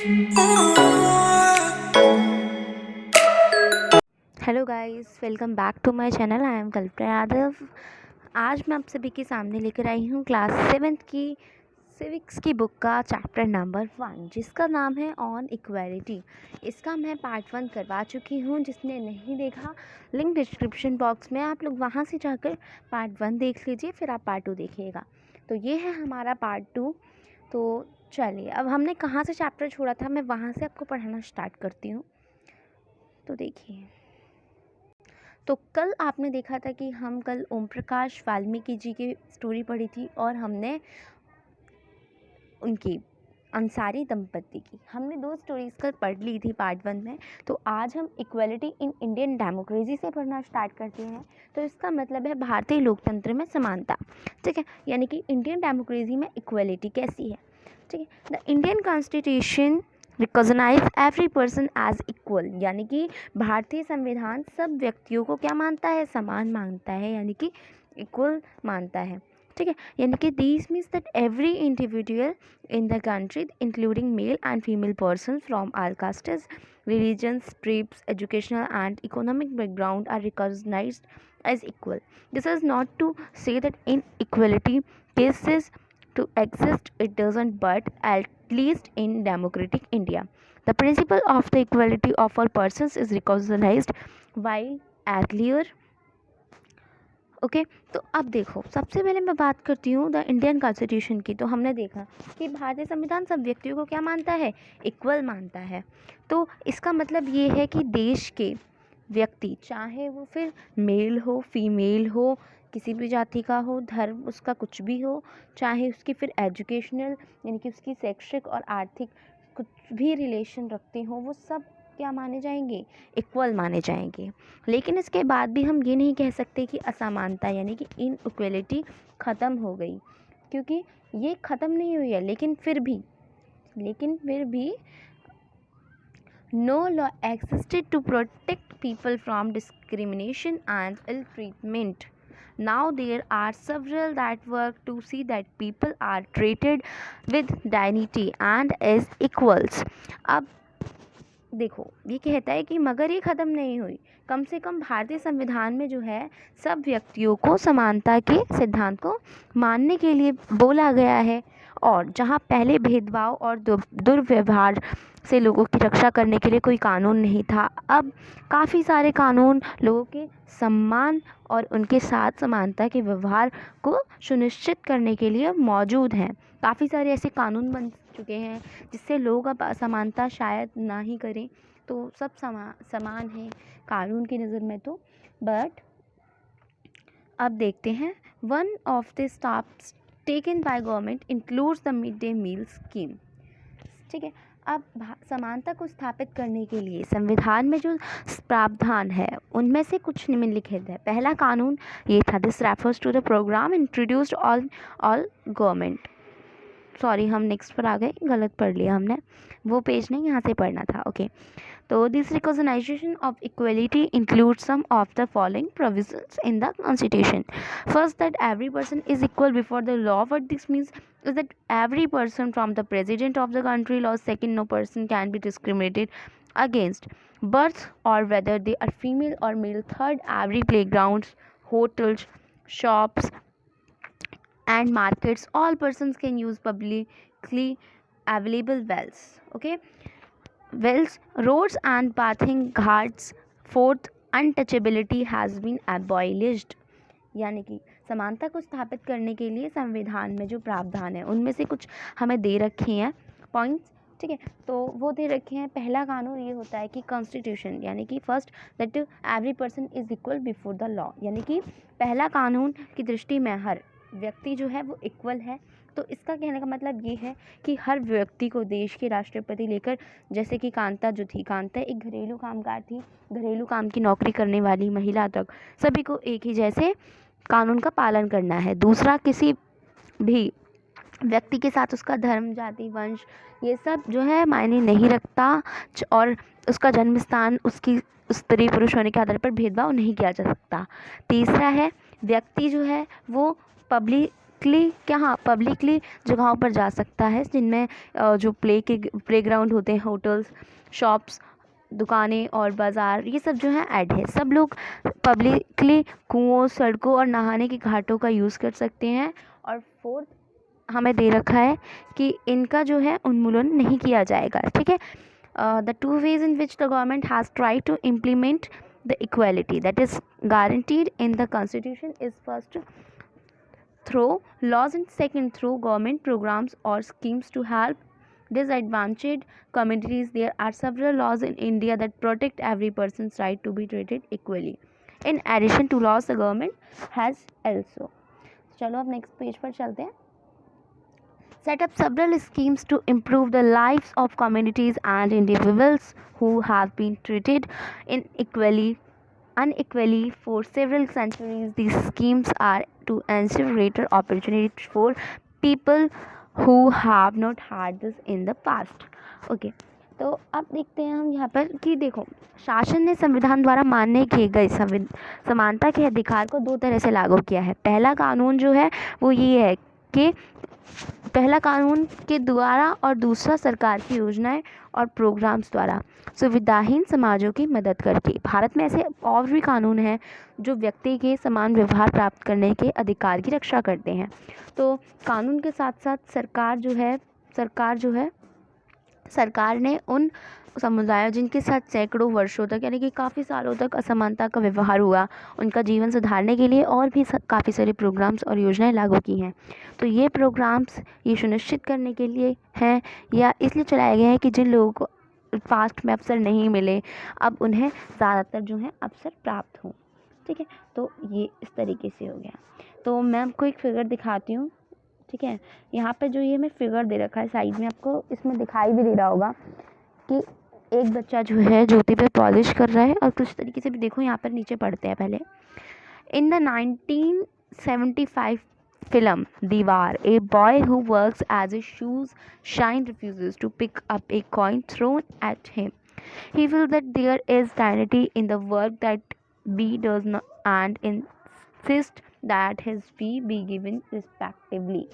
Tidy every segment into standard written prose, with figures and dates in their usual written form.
Hello guys, welcome back to my channel. I am Kalpana Yadav. आज मैं आप सभी के सामने लेकर आई हूँ क्लास 7th की सिविक्स की बुक का चैप्टर नंबर 1, जिसका नाम है ऑन इक्वालिटी। इसका मैं पार्ट 1 करवा चुकी हूँ। जिसने नहीं देखा, लिंक डिस्क्रिप्शन बॉक्स में, आप लोग वहाँ से जाकर पार्ट 1 देख लीजिए, फिर आप पार्ट 2 देखिएगा। तो ये है हमारा पार्ट 2। तो चलिए, अब हमने कहाँ से चैप्टर छोड़ा था, मैं वहाँ से आपको पढ़ाना स्टार्ट करती हूँ। तो देखिए, तो कल आपने देखा था कि हम कल ओम प्रकाश वाल्मीकि जी की स्टोरी पढ़ी थी और हमने उनकी अंसारी दंपति की हमने 2 स्टोरीज़ कल पढ़ ली थी पार्ट 1 में। तो आज हम इक्वलिटी इन इंडियन डेमोक्रेसी से पढ़ना स्टार्ट करते हैं। तो इसका मतलब है भारतीय लोकतंत्र में समानता। ठीक है, यानी कि इंडियन डेमोक्रेसी में इक्वलिटी कैसी है। ठीक है, the Indian constitution recognise every person as equal, यानी कि भारतीय संविधान सब व्यक्तियों को क्या मानता है, समान मानता है, यानी कि इक्वल मानता है। ठीक है, यानी कि this means that every individual in the country, including male and female persons from all castes, religions, tribes, educational and economic background are recognized as equal. This is not to say that inequality cases to exist, it doesn't, but at least in democratic India, the principle of the equality of all persons is recognized while earlier। Okay तो अब देखो, सबसे पहले मैं बात करती हूँ the Indian constitution की। तो हमने देखा कि भारतीय संविधान सब व्यक्तियों को क्या मानता है, इक्वल मानता है। तो इसका मतलब ये है कि देश के व्यक्ति, चाहे वो फिर मेल हो, फीमेल हो, किसी भी जाति का हो, धर्म उसका कुछ भी हो, चाहे उसकी फिर एजुकेशनल यानी कि उसकी शैक्षिक और आर्थिक कुछ भी रिलेशन रखते हो, वो सब क्या माने जाएंगे, इक्वल माने जाएंगे। लेकिन इसके बाद भी हम ये नहीं कह सकते कि असमानता यानी कि इनइक्वलिटी ख़त्म हो गई, क्योंकि ये ख़त्म नहीं हुई है। लेकिन फिर भी no law existed to protect people from discrimination and ill treatment. Now there are several that work to see that people are treated with dignity and as equals. अब देखो, ये कहता है कि मगर ये ख़त्म नहीं हुई, कम से कम भारतीय संविधान में जो है सब व्यक्तियों को समानता के सिद्धांत को मानने के लिए बोला गया है। और जहाँ पहले भेदभाव और दुर्व्यवहार से लोगों की रक्षा करने के लिए कोई कानून नहीं था, अब काफ़ी सारे कानून लोगों के सम्मान और उनके साथ समानता के व्यवहार को सुनिश्चित करने के लिए मौजूद हैं। काफ़ी सारे ऐसे कानून बन चुके हैं जिससे लोग अब असमानता शायद ना ही करें। तो सब समान है कानून की नज़र में। तो बट अब देखते हैं, one of the steps taken by government includes the mid day meal scheme. ठीक है, अब समानता को स्थापित करने के लिए संविधान में जो प्रावधान है उनमें से कुछ निम्नलिखित है। पहला कानून ये था, this refers to the programme introduced all government. Sorry, हम नेक्स्ट पर आ गए, गलत पढ़ लिया हमने, वो पेज नहीं, यहाँ से पढ़ना था। ओके, तो this recognition of equality include some of the following provisions in the constitution. First, that every person is equal before the law. What this means is that every person from the president of the country law. Second, no person can be discriminated against birth or whether they are female or male. Third, every playgrounds, hotels, shops and markets, all persons can use publicly available wells. Okay, wells, roads and bathing ghats. Fourth, untouchability has been abolished, यानी कि समानता को स्थापित करने के लिए संविधान में जो प्रावधान है उनमें से कुछ हमें दे रखे हैं पॉइंट्स। ठीक है, तो वो दे रखे हैं। पहला कानून ये होता है कि कॉन्स्टिट्यूशन, यानी कि first, that every person is equal before the law, यानी कि पहला कानून की दृष्टि में हर व्यक्ति जो है वो इक्वल है। तो इसका कहने का मतलब ये है कि हर व्यक्ति को देश के राष्ट्रपति लेकर, जैसे कि कांता जो थी, कांता एक घरेलू कामगार थी, घरेलू काम की नौकरी करने वाली महिला तक, सभी को एक ही जैसे कानून का पालन करना है। दूसरा, किसी भी व्यक्ति के साथ उसका धर्म, जाति, वंश ये सब जो है मायने नहीं रखता, और उसका जन्म स्थान, उसकी स्त्री पुरुष होने के आधार पर भेदभाव नहीं किया जा सकता। तीसरा है, व्यक्ति जो है वो पब्लिक पब्लिकली जगहों पर जा सकता है, जिनमें जो प्लेग्राउंड होते हैं, होटल्स, शॉप्स, दुकानें और बाज़ार, ये सब जो है ऐड है। सब लोग पब्लिकली कुओं, सड़कों और नहाने के घाटों का यूज़ कर सकते हैं। और फोर्थ हमें दे रखा है कि इनका जो है उन्मूलन नहीं किया जाएगा, ठीक है। The two ways in which the government has try to implement the equality that is guaranteed in the constitution is first through laws and second through government programs or schemes to help disadvantaged communities. There are several laws in India that protect every person's right to be treated equally. In addition to laws, the government has also, चलो अब next page पर चलते हैं। Set up several schemes to improve the lives of communities and individuals who have been treated unequally for several centuries. These schemes are to ensure greater opportunity for people who have not had this in the past. Okay. तो अब देखते हैं हम यहाँ पर कि देखो, शासन ने संविधान द्वारा मान्य किए गए समानता के अधिकार को दो तरह से लागू किया है। पहला कानून जो है वो ये है कि पहला कानून के द्वारा और दूसरा सरकार की योजनाएं और प्रोग्राम्स द्वारा सुविधाहीन समाजों की मदद करके। भारत में ऐसे और भी कानून हैं जो व्यक्ति के समान व्यवहार प्राप्त करने के अधिकार की रक्षा करते हैं। तो कानून के साथ साथ सरकार ने उन समुदायों जिनके साथ सैकड़ों वर्षों तक यानी कि काफ़ी सालों तक असमानता का व्यवहार हुआ, उनका जीवन सुधारने के लिए और भी काफ़ी सारे प्रोग्राम्स और योजनाएं लागू की हैं। तो ये प्रोग्राम्स ये सुनिश्चित करने के लिए हैं या इसलिए चलाए गए हैं कि जिन लोगों को पास्ट में अवसर नहीं मिले, अब उन्हें ज़्यादातर जो है अवसर प्राप्त हों, ठीक है। तो ये इस तरीके से हो गया। तो मैं आपको एक फिगर दिखाती हूँ, ठीक है। यहाँ पे जो ये हमें फिगर दे रखा है साइड में, आपको इसमें दिखाई भी दे रहा होगा कि एक बच्चा जो है जूते पे पॉलिश कर रहा है और कुछ तरीके से भी देखो यहाँ पर नीचे पढ़ते हैं पहले। In the 1975 film Diwar, a boy who works as a shoes shine refuses to pick up a coin thrown at him. He feels that there is dignity in the work that B does not and insists that his fee be given respectively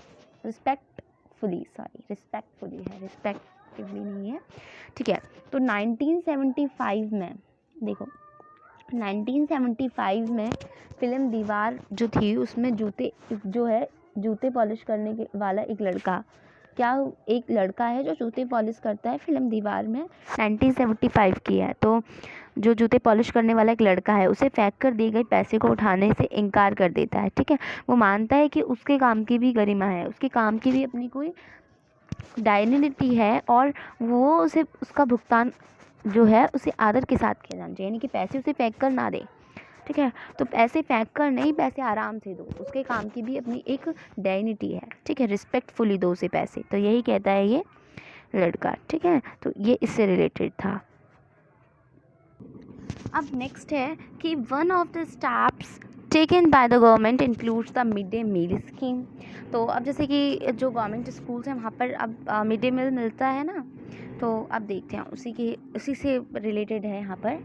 नहीं है, ठीक है। तो 1975 में देखो, 1975 में film दीवार जो थी उसमें जूते पॉलिश करने के वाला एक लड़का है जो जूते पॉलिश करता है। फिल्म दीवार में 1975 की है। तो जो जूते पॉलिश करने वाला एक लड़का है उसे फेंक कर दिए गए पैसे को उठाने से इनकार कर देता है, ठीक है। वो मानता है कि उसके काम की भी गरिमा है, उसके काम की भी अपनी कोई डायनिटी है और वो उसे उसका भुगतान जो है उसे आदर के साथ किया जाना चाहिए, यानी कि पैसे उसे फेंक कर ना दे, ठीक है। तो पैसे फेंक कर नहीं, पैसे आराम से दो, उसके काम की भी अपनी एक डायनिटी है, ठीक है। रिस्पेक्टफुली दो उसे पैसे। तो यही कहता है ये लड़का, ठीक है। तो ये इससे रिलेटेड था। अब नेक्स्ट है कि one of the steps taken by the government includes the mid day meal scheme. तो अब जैसे कि जो गवर्नमेंट स्कूल्स हैं वहाँ पर अब मिड डे मील मिलता है ना, तो अब देखते हैं उसी से रिलेटेड है यहाँ पर।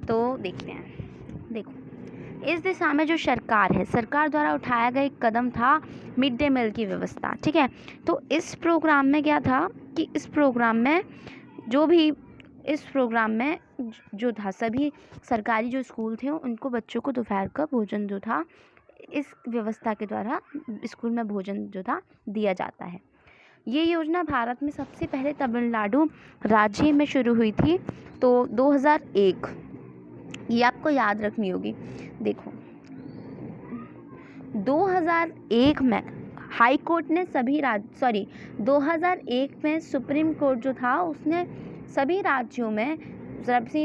तो देखते हैं, देखो इस दिशा में जो सरकार द्वारा उठाया गया एक कदम था मिड डे मील की व्यवस्था, ठीक है। तो इस प्रोग्राम में क्या था कि इस प्रोग्राम में जो था सभी सरकारी जो स्कूल थे उनको बच्चों को दोपहर का भोजन जो था इस व्यवस्था के द्वारा स्कूल में भोजन जो था दिया जाता है। ये योजना भारत में सबसे पहले तमिलनाडु राज्य में शुरू हुई थी। तो 2001, ये आपको याद रखनी होगी। देखो 2001 में हाई कोर्ट ने 2001 में सुप्रीम कोर्ट जो था उसने सभी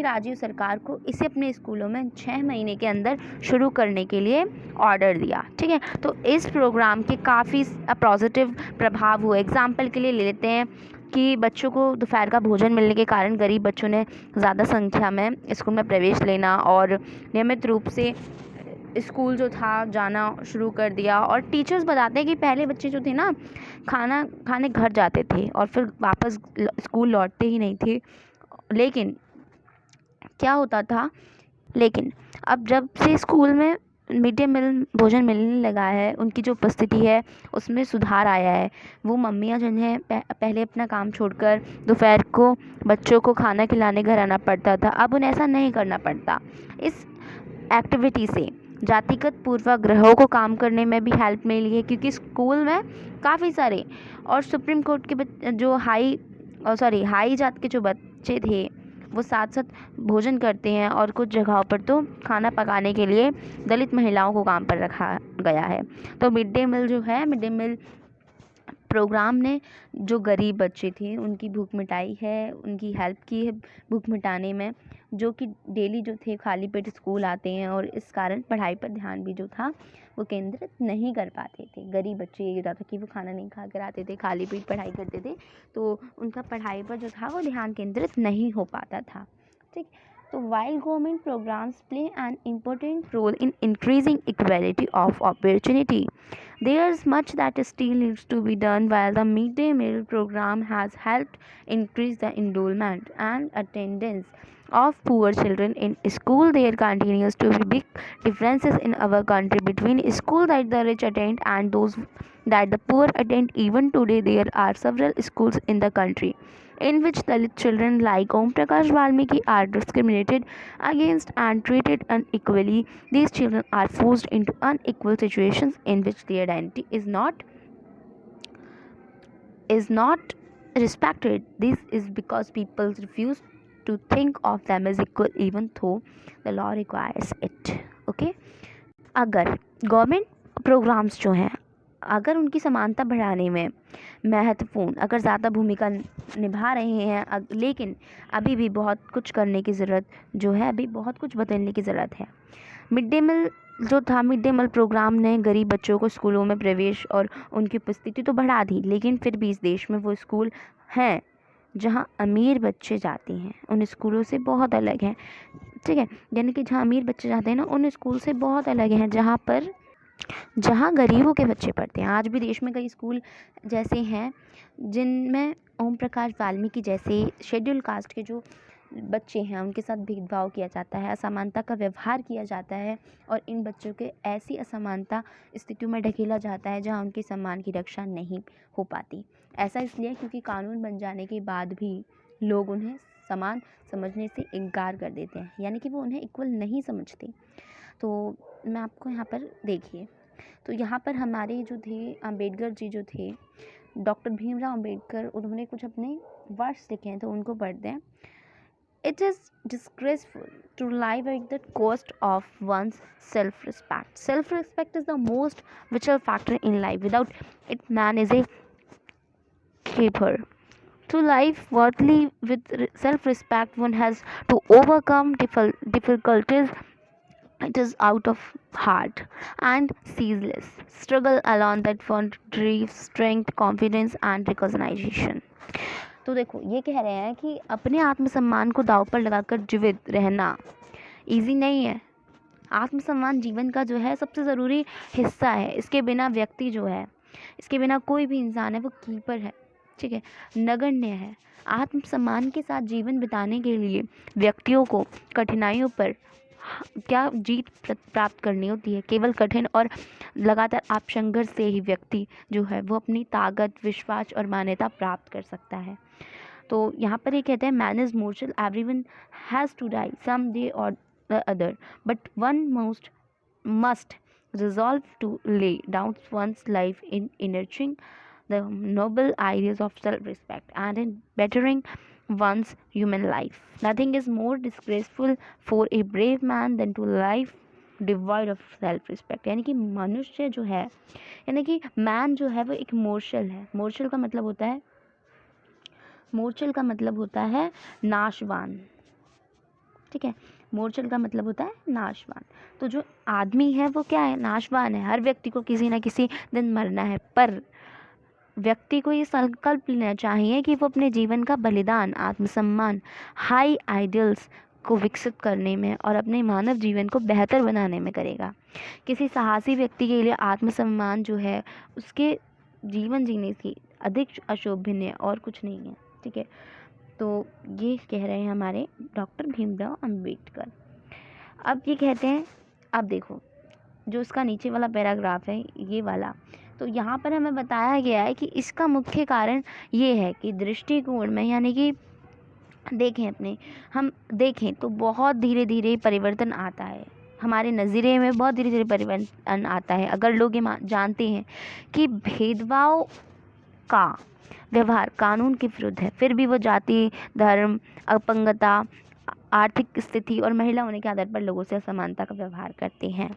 राज्यों सरकार को इसे अपने स्कूलों में 6 महीने के अंदर शुरू करने के लिए ऑर्डर दिया, ठीक है। तो इस प्रोग्राम के काफ़ी पॉजिटिव प्रभाव हुए। एग्जाम्पल के लिए ले लेते हैं कि बच्चों को दोपहर का भोजन मिलने के कारण गरीब बच्चों ने ज़्यादा संख्या में स्कूल में प्रवेश लेना और नियमित रूप से स्कूल जो था जाना शुरू कर दिया। और टीचर्स बताते हैं कि पहले बच्चे जो थे ना खाना खाने घर जाते थे और फिर वापस स्कूल लौटते ही नहीं थे। लेकिन क्या होता था, लेकिन अब जब से स्कूल में मिड डे मील भोजन मिलने लगा है, उनकी जो उपस्थिति है उसमें सुधार आया है। वो मम्मियाँ जिन्हें पहले अपना काम छोड़कर दोपहर को बच्चों को खाना खिलाने घर आना पड़ता था, अब उन्हें ऐसा नहीं करना पड़ता। इस एक्टिविटी से जातिगत पूर्वाग्रहों को काम करने में भी हेल्प मिली है, क्योंकि स्कूल में काफ़ी सारे और सुप्रीम कोर्ट के जो हाई जात के जो बच्चे थे वो साथ साथ भोजन करते हैं, और कुछ जगहों पर तो खाना पकाने के लिए दलित महिलाओं को काम पर रखा गया है। तो मिड डे मील जो है, मिड डे मील प्रोग्राम ने जो गरीब बच्चे थे उनकी भूख मिटाई है, उनकी हेल्प की है भूख मिटाने में, जो कि डेली जो थे खाली पेट स्कूल आते हैं और इस कारण पढ़ाई पर ध्यान भी जो था वो केंद्रित नहीं कर पाते थे। गरीब बच्चे ये होता था कि वो खाना नहीं खा कर आते थे, खाली पेट पढ़ाई करते थे, तो उनका पढ़ाई पर जो था वो ध्यान केंद्रित नहीं हो पाता था। ठीक। So while government programs play an important role in increasing equality of opportunity, there's much that still needs to be done. While the midday meal program has helped increase the enrollment and attendance of poor children in school, there continues to be big differences in our country between schools that the rich attend and those that the poor attend. Even today, there are several schools in the country in which Dalit children like Om Prakash Valmiki are discriminated against and treated unequally. These children are forced into unequal situations in which their identity is not respected. This is because people refuse to think of them as equal even though the law requires it. Okay? अगर government programmes जो हैं, अगर उनकी समानता बढ़ाने में महत्वपूर्ण अगर ज़्यादा भूमिका निभा रहे हैं, लेकिन अभी भी बहुत कुछ करने की ज़रूरत जो है, अभी बहुत कुछ बदलने की ज़रूरत है। मिड डे मील जो था, मिड डे मील प्रोग्राम ने गरीब बच्चों को स्कूलों में प्रवेश और उनकी उपस्थिति तो बढ़ा दी, लेकिन फिर भी इस देश में वो स्कूल हैं जहाँ अमीर बच्चे जाते हैं, उन स्कूलों से बहुत अलग हैं। ठीक है, यानी कि जहाँ अमीर बच्चे जाते हैं ना, उन स्कूल से बहुत अलग हैं जहाँ गरीबों के बच्चे पढ़ते हैं। आज भी देश में कई स्कूल जैसे हैं जिनमें ओम प्रकाश वाल्मीकि जैसे शेड्यूल कास्ट के जो बच्चे हैं उनके साथ भेदभाव किया जाता है, असमानता का व्यवहार किया जाता है, और इन बच्चों के ऐसी असमानता स्थितियों में ढकेला जाता है जहाँ उनके सम्मान की रक्षा नहीं हो पाती। ऐसा इसलिए क्योंकि कानून बन जाने के बाद भी लोग उन्हें समान समझने से इनकार कर देते हैं, यानी कि वो उन्हें इक्वल नहीं समझते। तो मैं आपको यहाँ पर देखिए, तो यहाँ पर हमारे जो थे अम्बेडकर जी जो थे, डॉक्टर भीमराव अम्बेडकर, उन्होंने कुछ अपने वर्ड्स लिखे हैं तो उनको पढ़ते हैं। It is disgraceful to live at the cost of one's self-respect. Self-respect is the most vital factor in life. Without it, man is a keeper. To live worthily with self-respect, one has to overcome difficulties. It is out of heart and ceaseless struggle alone that one drives strength, confidence and recognition. तो देखो, ये कह रहे हैं कि अपने आत्मसम्मान को दांव पर लगाकर जीवित रहना इजी नहीं है। आत्मसम्मान जीवन का जो है सबसे ज़रूरी हिस्सा है। इसके बिना व्यक्ति जो है, इसके बिना कोई भी इंसान है वो कीपर है, ठीक है, नगण्य है। आत्मसम्मान के साथ जीवन बिताने के लिए व्यक्तियों को कठिनाइयों पर क्या जीत प्राप्त करनी होती है। केवल कठिन और लगातार आप संघर्ष से ही व्यक्ति जो है वो अपनी ताकत, विश्वास और मान्यता प्राप्त कर सकता है। तो यहाँ पर ये कहते हैं, man is mortal, everyone has to die some day और the other, but one must resolve to lay down one's life in nurturing the noble ideas of self-respect and in bettering one's human life. Nothing is more disgraceful for a brave man than to live divide of self respect. यानी कि मनुष्य जो है, यानी कि man जो है वो एक मोर्शल है। मोर्शल का मतलब होता है नाशवान, ठीक है, मोर्चल का मतलब होता है नाशवान। तो जो आदमी है वो क्या है, नाशवान है। हर व्यक्ति को किसी न किसी दिन मरना है, पर व्यक्ति को ये संकल्प लेना चाहिए कि वो अपने जीवन का बलिदान आत्मसम्मान, हाई आइडियल्स को विकसित करने में और अपने मानव जीवन को बेहतर बनाने में करेगा। किसी साहसी व्यक्ति के लिए आत्मसम्मान जो है उसके जीवन जीने से अधिक अशोभनीय और कुछ नहीं है, ठीक है। तो ये कह रहे हैं हमारे डॉक्टर भीमराव अंबेडकर। अब ये कहते हैं, अब देखो, जो इसका नीचे वाला पैराग्राफ है ये वाला, तो यहाँ पर हमें बताया गया है कि इसका मुख्य कारण ये है कि दृष्टिकोण में, यानी कि हम देखें तो बहुत धीरे धीरे परिवर्तन आता है, हमारे नज़रिए में बहुत धीरे धीरे परिवर्तन आता है। अगर लोग ये जानते हैं कि भेदभाव का व्यवहार कानून के विरुद्ध है, फिर भी वो जाति, धर्म, अपंगता, आर्थिक स्थिति और महिला होने के आधार पर लोगों से असमानता का व्यवहार करते हैं।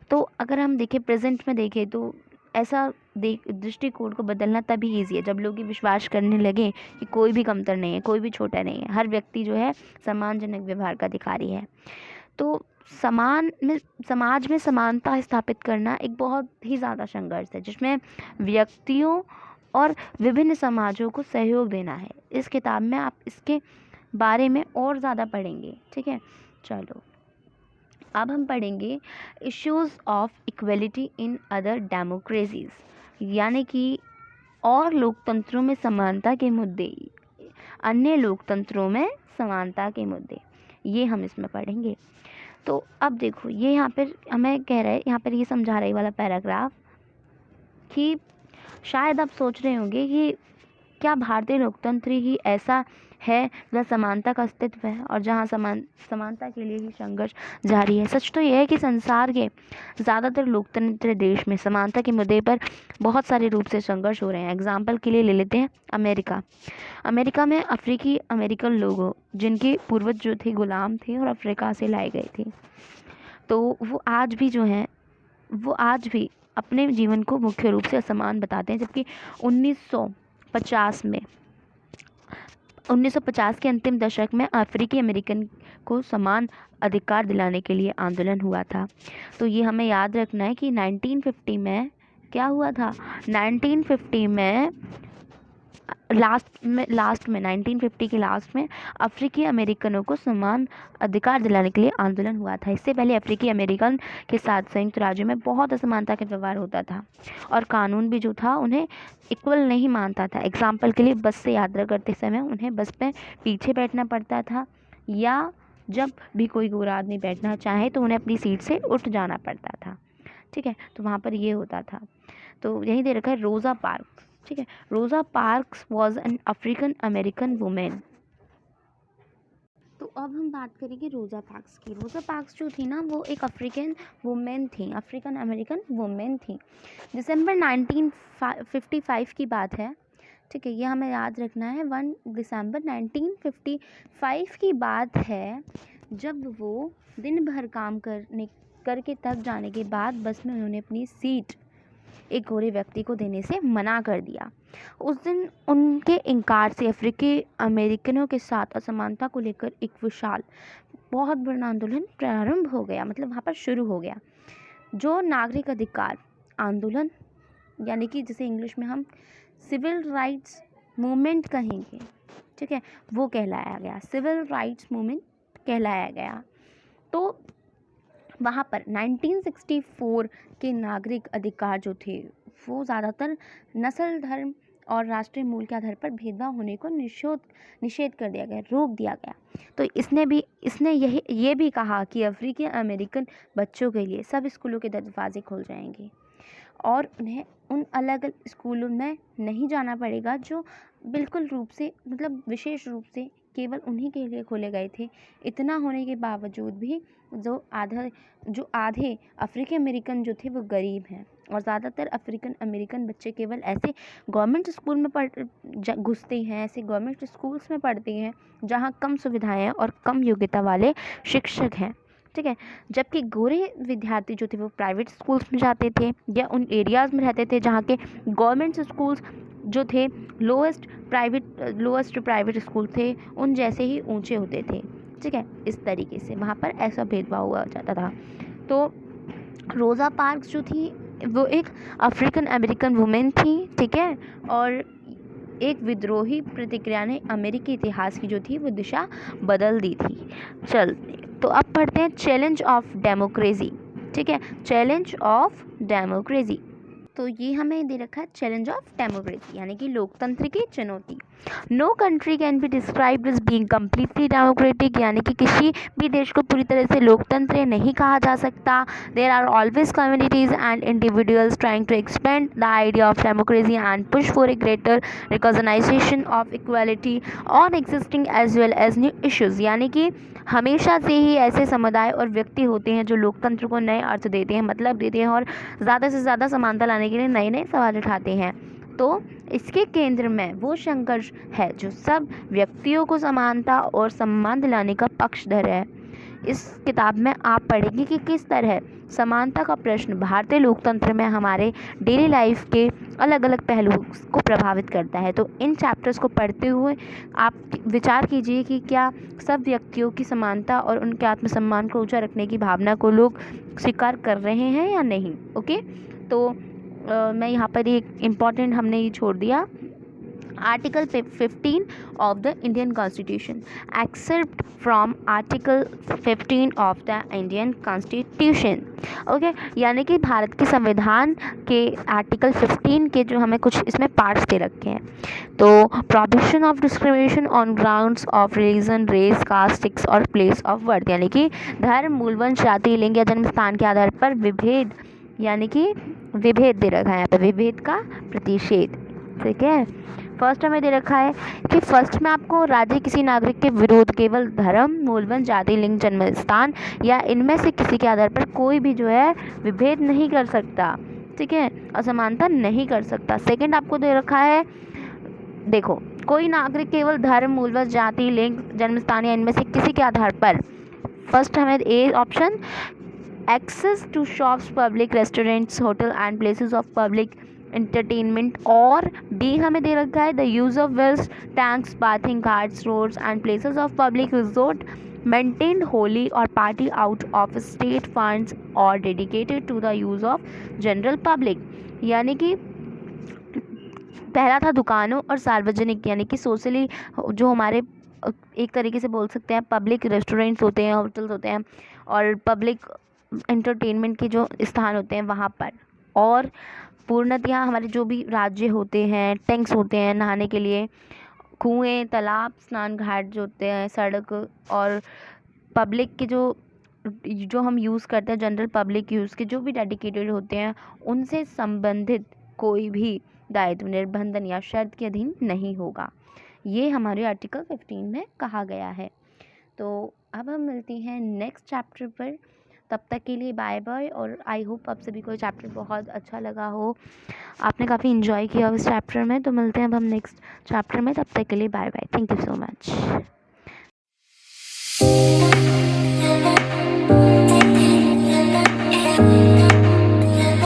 तो अगर हम देखें प्रेजेंट में देखें तो ऐसा दृष्टिकोण को बदलना तभी ईजी है जब लोग ये विश्वास करने लगे कि कोई भी कमतर नहीं है, कोई भी छोटा नहीं है, हर व्यक्ति जो है सम्मानजनक व्यवहार का अधिकारी है। तो समाज में समानता स्थापित करना एक बहुत ही ज़्यादा संघर्ष है, जिसमें व्यक्तियों और विभिन्न समाजों को सहयोग देना है। इस किताब में आप इसके बारे में और ज़्यादा पढ़ेंगे। ठीक है, चलो अब हम पढ़ेंगे issues of equality in other democracies, यानी कि और लोकतंत्रों में समानता के मुद्दे, अन्य लोकतंत्रों में समानता के मुद्दे, ये हम इसमें पढ़ेंगे। तो अब देखो ये यहाँ पर हमें कह रहे हैं, यहाँ पर ये समझा रहे वाला पैराग्राफ कि शायद आप सोच रहे होंगे कि क्या भारतीय लोकतंत्र ही ऐसा है जहाँ समानता का अस्तित्व है और जहाँ समानता के लिए ही संघर्ष जारी है। सच तो यह है कि संसार के ज़्यादातर लोकतंत्र देश में समानता के मुद्दे पर बहुत सारे रूप से संघर्ष हो रहे हैं। एग्जाम्पल के लिए ले लेते हैं अमेरिका में अफ्रीकी अमेरिकन लोगों जिनके पूर्वज जो थे गुलाम थे और अफ्रीका से लाए गए थे, तो वो आज भी अपने जीवन को मुख्य रूप से असमान बताते हैं, जबकि 1950 के अंतिम दशक में अफ्रीकी अमेरिकन को समान अधिकार दिलाने के लिए आंदोलन हुआ था। तो ये हमें याद रखना है कि 1950 में क्या हुआ था, 1950 में लास्ट में 1950 के लास्ट में अफ्रीकी अमेरिकनों को समान अधिकार दिलाने के लिए आंदोलन हुआ था। इससे पहले अफ्रीकी अमेरिकन के साथ संयुक्त राज्य में बहुत असमानता का व्यवहार होता था और कानून भी जो था उन्हें इक्वल नहीं मानता था। एग्जाम्पल के लिए बस से यात्रा करते समय उन्हें बस पे पीछे बैठना पड़ता था, या जब भी कोई गोरा आदमी बैठना चाहे तो उन्हें अपनी सीट से उठ जाना पड़ता था। ठीक है, तो वहाँ पर ये होता था। तो यही दे रखा है रोज़ा पार्क्स। ठीक है, रोज़ा parks was an African American women. तो अब हम बात करेंगे रोज़ा पार्क्स की। रोज़ा पार्क्स जो थी ना वो एक अफ्रीकन अमेरिकन वुमेन थी। दिसंबर 1955 की बात है। ठीक है, ये हमें याद रखना है, 1 दिसंबर 1955 की बात है, जब वो दिन भर काम करके थक जाने के बाद बस में उन्होंने अपनी सीट एक गोरे व्यक्ति को देने से मना कर दिया। उस दिन उनके इनकार से अफ्रीकी अमेरिकनों के साथ असमानता को लेकर एक विशाल बहुत बड़ा आंदोलन प्रारंभ हो गया, मतलब वहाँ पर शुरू हो गया, जो नागरिक अधिकार आंदोलन, यानी कि जिसे इंग्लिश में हम सिविल राइट्स मूवमेंट कहेंगे। ठीक है, वो कहलाया गया, सिविल राइट्स मूवमेंट कहलाया गया। तो वहाँ पर 1964 के नागरिक अधिकार जो थे वो ज़्यादातर नस्ल, धर्म और राष्ट्रीय मूल के आधार पर भेदभाव होने को निषेध कर दिया गया, रोक दिया गया। तो इसने ये भी कहा कि अफ्रीकी अमेरिकन बच्चों के लिए सब स्कूलों के दरवाजे खुल जाएंगे और उन्हें उन अलग अलग स्कूलों में नहीं जाना पड़ेगा जो बिल्कुल रूप से, मतलब विशेष रूप से केवल उन्हीं के लिए खोले गए थे। इतना होने के बावजूद भी जो आधे अफ्रीकी अमेरिकन जो थे वो गरीब हैं और ज़्यादातर अफ्रीकन अमेरिकन बच्चे केवल ऐसे गवर्नमेंट स्कूल में घुसते हैं, ऐसे गवर्नमेंट स्कूल्स में पढ़ते हैं जहाँ कम सुविधाएं और कम योग्यता वाले शिक्षक हैं। ठीक है, जबकि गोरे विद्यार्थी जो थे वो प्राइवेट स्कूल्स में जाते थे या उन एरियाज़ में रहते थे जहाँ के गवर्नमेंट स्कूल्स जो थे लोएस्ट प्राइवेट स्कूल थे उन जैसे ही ऊंचे होते थे। ठीक है, इस तरीके से वहाँ पर ऐसा भेदभाव हुआ जाता था। तो रोज़ा पार्क्स जो थी वो एक अफ्रीकन अमेरिकन वुमेन थी। ठीक है, और एक विद्रोही प्रतिक्रिया ने अमेरिकी इतिहास की जो थी वो दिशा बदल दी थी। तो अब पढ़ते हैं चैलेंज ऑफ डेमोक्रेसी। ठीक है, चैलेंज ऑफ डेमोक्रेसी। तो ये हमें दे रखा है चैलेंज ऑफ डेमोक्रेसी यानी कि लोकतंत्र की चुनौती। No country can be described as being completely democratic यानी कि किसी भी देश को पूरी तरह से लोकतंत्र नहीं कहा जा सकता। There are always communities and individuals trying to expand the idea of democracy and push for a greater recognition of equality on existing as well as new issues यानी कि हमेशा से ही ऐसे समुदाय और व्यक्ति होते हैं जो लोकतंत्र को नए अर्थ देते हैं, मतलब देते हैं और ज़्यादा से ज़्यादा समानता लाने के लिए नए नए सवाल उठाते हैं। तो इसके केंद्र में वो संघर्ष है जो सब व्यक्तियों को समानता और सम्मान दिलाने का पक्षधर है। इस किताब में आप पढ़ेंगे कि किस तरह समानता का प्रश्न भारतीय लोकतंत्र में हमारे डेली लाइफ के अलग अलग पहलुओं को प्रभावित करता है। तो इन चैप्टर्स को पढ़ते हुए आप विचार कीजिए कि क्या सब व्यक्तियों की समानता और उनके आत्मसम्मान को ऊंचा रखने की भावना को लोग स्वीकार कर रहे हैं या नहीं। ओके, तो मैं यहाँ पर एक इम्पॉर्टेंट हमने ये छोड़ दिया, Article 15 of the Indian Constitution. Excerpt from Article 15 of the Indian Constitution. Okay, यानी कि भारत के संविधान के आर्टिकल 15 के जो हमें कुछ इसमें पार्ट्स दे रखे हैं। तो prohibition of discrimination on grounds of religion, race, caste, sex और प्लेस ऑफ बर्थ यानी कि धर्म, मूल वंश, जाति, लिंग या जन्म स्थान के आधार पर विभेद यानी कि विभेद दे रखा है यहाँ पर, विभेद का प्रतिषेध। ठीक है, फर्स्ट हमें दे रखा है कि फर्स्ट में आपको राज्य किसी नागरिक के विरोध केवल धर्म, मूलवंश, जाति, लिंग, जन्म स्थान या इनमें से किसी के आधार पर कोई भी जो है विभेद नहीं कर सकता। ठीक है, असमानता नहीं कर सकता। सेकंड आपको दे रखा है, देखो, कोई नागरिक केवल धर्म, मूलवंश, जाति, लिंग, जन्म स्थान या इनमें से किसी के आधार पर, फर्स्ट हमें A option, access to shops, public restaurants, hotel and places of public entertainment, और बी हमें दे रखा है the use of wells, tanks, bathing ghats, roads and places of public resort maintained wholly और partly out of state funds और dedicated to the use of general public. यानी कि पहला था दुकानों और सार्वजनिक यानी कि सोशली जो हमारे एक तरीके से बोल सकते हैं पब्लिक रेस्टोरेंट्स होते हैं, होटल्स होते हैं और पब्लिक एंटरटेनमेंट के जो स्थान होते हैं वहाँ पर, और पूर्णतः हमारे जो भी राज्य होते हैं, टैंक्स होते हैं नहाने के लिए, कुएं, तालाब, स्नान घाट जो होते हैं, सड़क और पब्लिक के जो हम यूज़ करते हैं, जनरल पब्लिक यूज़ के जो भी डेडिकेटेड होते हैं, उनसे संबंधित कोई भी दायित्व निर्बंधन या शर्त के अधीन नहीं होगा। ये हमारे आर्टिकल 15 में कहा गया है। तो अब हम मिलते हैं नेक्स्ट चैप्टर पर, तब तक के लिए बाय बाय। और आई होप आप सभी को चैप्टर बहुत अच्छा लगा हो, आपने काफ़ी इन्जॉय किया हो इस चैप्टर में। तो मिलते हैं अब हम नेक्स्ट चैप्टर में, तब तक के लिए bye bye. Thank you so much.